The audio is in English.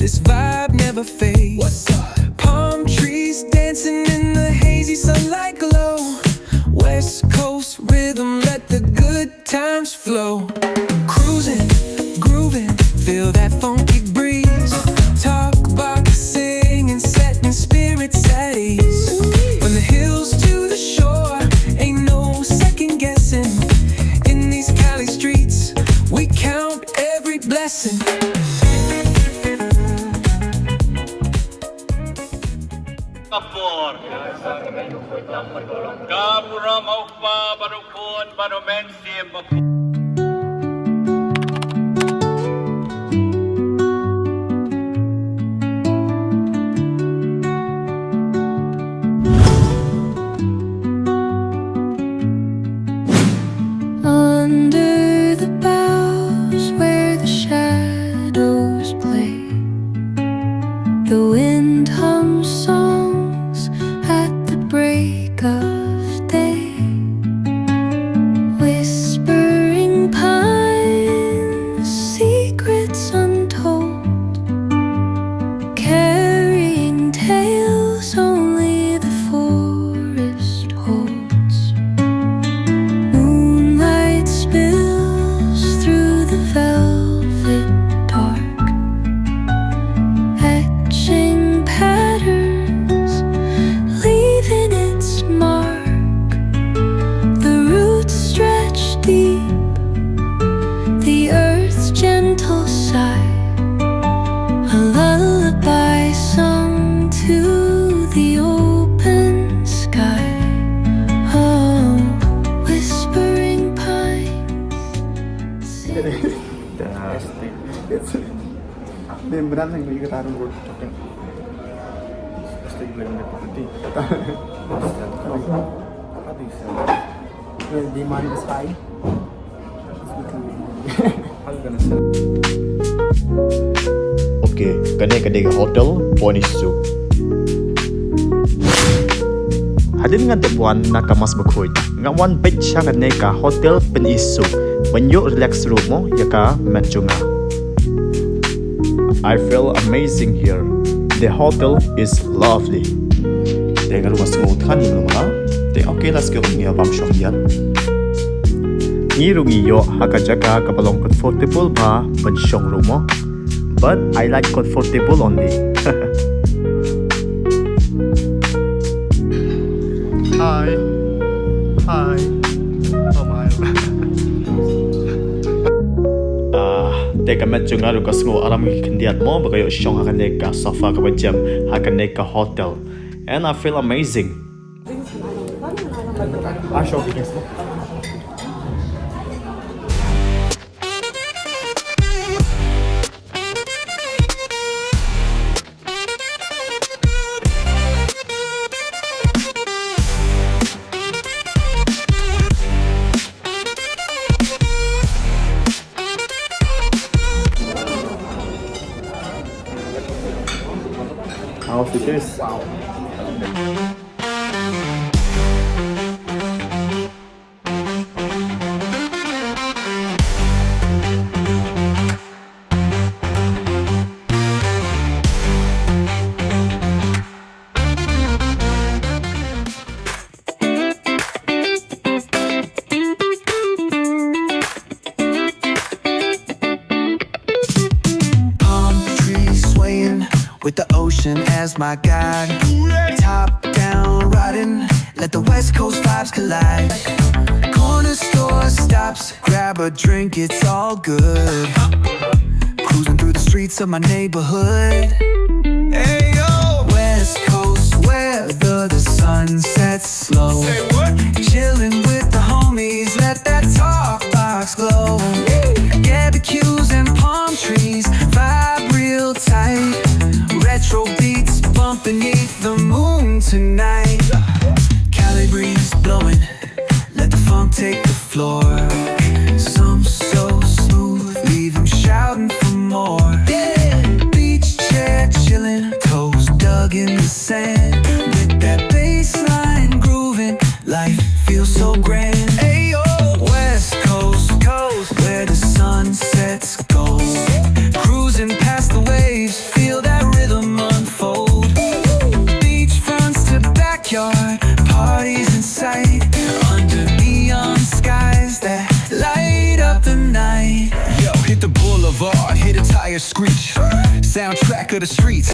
This vibe never fades. Palm trees dancing in the hazy sunlight glow. West Coast rhythm, let the good times flow. Cruising, grooving, feel that funky breeze. Talk boxing and setting spirits at ease. From the hills to the shore, ain't no second guessing. In these Cali streets, we count every blessing. Kapur, Kapura Maupa, Barukun, Baromensi, Under the boughs where the shadows play, the wind hums songs at the break of day. Whispering pines, secrets untold, carrying tales only the forest holds. Moonlight spills through the velvet dark, etching patterns, leaving its mark. The roots stretch deep, the earth's gentle sigh, a lullaby sung to the open sky. Oh, whispering pines sing. Dan benar yang lagi ketaruh gue cocoknya. Pasti gue yang berhenti. Apa bisa? Di mana sai? Okay, kadang-kadang hotel Ponisu. Hadin nga debuan na kamas bakoy. Ngawan bet siya ka hotel Pynshai. When you relax room mo, yaka menchunga. I feel amazing here. The hotel is lovely. Dengan rumah smooth kan ni rumah. Okay, let's go niya bam shop yan. Ngiru ngiyo hakajaka kapalong comfortable ba pensyong rumah. But I like comfortable only. Hi. Hi. Oh my. Teka medyo nga rin kasngo aram kandiat mo bagayo siyong hakanek ka sofa ka jam hakanek ka hotel. And I feel amazing. Show guys. How's it is? Wow. With the ocean as my guide, top down riding, let the West Coast vibes collide. Corner store stops, grab a drink, it's all good. Cruising through the streets of my neighborhood. Hey yo, West Coast weather, the sun sets slow. Chilling with the homies, let that talk box glow. Barbecues and palm trees, vibe real tight. Retro beats bump beneath the moon tonight. Cali breeze blowing, let the funk take the floor. Some so smooth, leave them shouting for more. Beach chair chilling, toes dug in the sand. With that bass line grooving, life feels so grand. Ayo, West Coast, where the sun sets gold. Cruising past the waves, feel boulevard, hear the tires screech. Soundtrack of the streets.